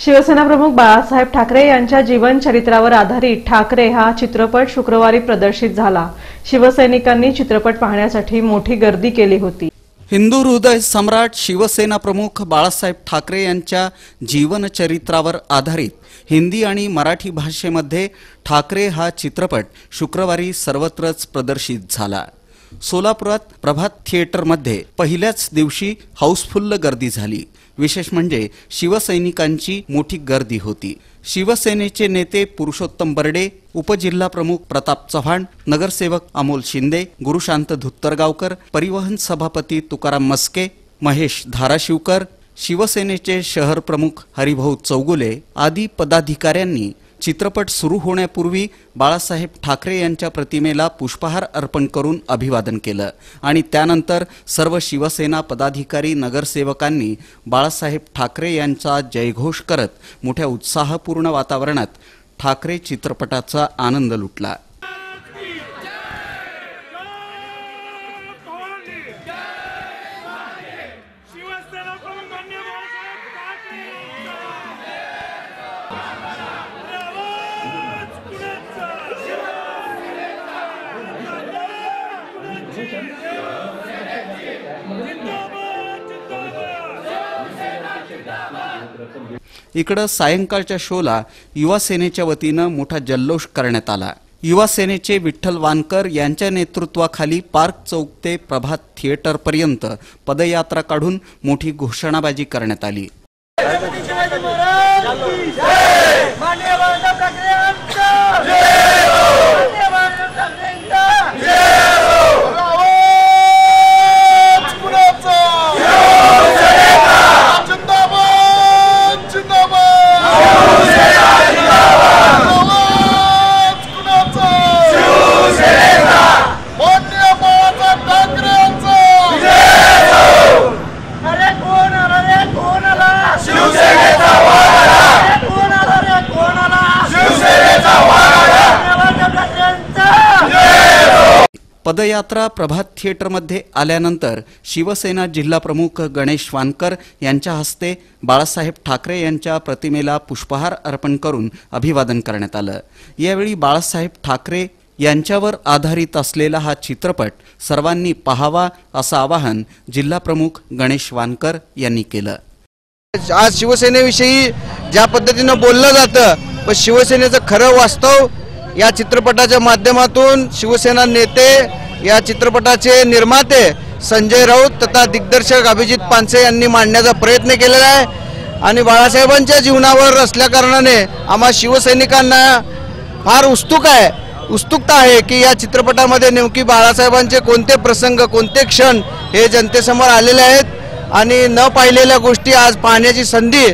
शिवसेना प्रमुख बाळासाहेब ठाकरे यांच्या जीवन चरित्रावर आधारित ठाकरे हा चित्रपट शुक्रवारी प्रदर्शित झाला। शिवसैनिकांनी चित्रपट पाहण्यासाठी मोठी गर्दी केली होती। हिंदू हृदय सम्राट शिवसेना प्रमुख बाळासाहेब ठाकरे यांच्या जीवन चरित्रावर आधारित हिंदी आणि मराठी भाषेमध्ये ठाकरे हा चित्रपट शुक्रवारी सर्वत्रच प्रदर्शित झाला। सोलापुरात प्रभात थिएटरमध्ये पहिल्याच दिवशी हाऊसफुल गर्दी झाली। विशेष म्हणजे शिवसैनिकांची मोठी गर्दी होती। शिवसेनेचे नेते पुरुषोत्तम बर्डे, उपजिल्हा प्रमुख प्रताप चव्हाण, नगरसेवक अमोल शिंदे, गुरुशांत धुत्तरगावकर, परिवहन सभापती तुकाराम मस्के, महेश धाराशिवकर, शिवसेनेचे शहर प्रमुख हरिभाऊ चौगुले आदी पदाधिकाऱ्यांनी चित्रपट सुरू होण्यापूर्वी बाळासाहेब ठाकरे यांच्या प्रतिमेला पुष्पहार अर्पण करून अभिवादन केलं आणि त्यानंतर सर्व शिवसेना पदाधिकारी नगरसेवकांनी बाळासाहेब ठाकरे यांचा जयघोष करत मोठ्या उत्साहपूर्ण वातावरणात ठाकरे चित्रपटाचा आनंद लुटला। इकडे सायंकाळच्या शोला युवा सेनेच्या वतीने मोठा जल्लोष करण्यात आला। युवा सेनेचे विठ्ठल वानकर यांच्या नेतृत्वाखाली पार्क चौक ते प्रभात थिएटर पर्यंत पदयात्रा काढून मोठी घोषणाबाजी करण्यात आली। पदयात्रा प्रभात थिएटरमध्ये आल्यानंतर शिवसेना जिल्हा प्रमुख गणेश वानकर यांच्या हस्ते बाळासाहेब ठाकरे यांच्या प्रतिमेला पुष्पहार अर्पण करून अभिवादन करण्यात आलं। यावेळी बाळासाहेब ठाकरे यांच्यावर आधारित असलेला हा चित्रपट सर्वांनी पाहावा असं आवाहन जिल्हा प्रमुख गणेश वानकर यांनी केलं। आज शिवसेनेविषयी ज्या पद्धतीने बोललं जातं पण शिवसेनेचं खरं वास्तव या चित्रपटाच्या माध्यमातून शिवसेना नेते, या चित्रपटाचे निर्माते संजय राऊत तथा दिग्दर्शक अभिजित पानसे यांनी मांडण्याचा प्रयत्न केलेला आहे आणि बाळासाहेबांच्या जीवनावर असल्या कारणाने आम्हा शिवसैनिकांना फार उत्सुकता आहे की या चित्रपटामध्ये नेमकी बाळासाहेबांचे कोणते प्रसंग, कोणते क्षण हे जनतेसमोर आलेले आहेत आणि न पाहिलेल्या गोष्टी आज पाहण्याची संधी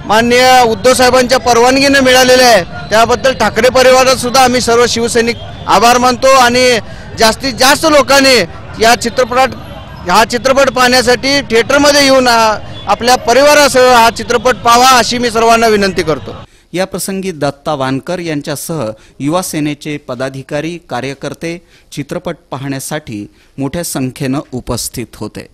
माननीय उद्धव साहेबांच्या परवानगीने मिळालेले आहे। त्याबद्दल ठाकरे परिवारात सुद्धा आम्ही सर्व शिवसैनिक आभार मानतो आणि जास्तीत जास्त लोकांनी हा चित्रपट पाहण्यासाठी थिएटरमध्ये येऊन आपल्या परिवारासह हा चित्रपट पाहावा अशी मी सर्वांना विनंती करतो। या प्रसंगी दत्ता वानकर यांच्यासह युवा सेनेचे पदाधिकारी, कार्यकर्ते चित्रपट पाहण्यासाठी मोठ्या संख्येने उपस्थित होते।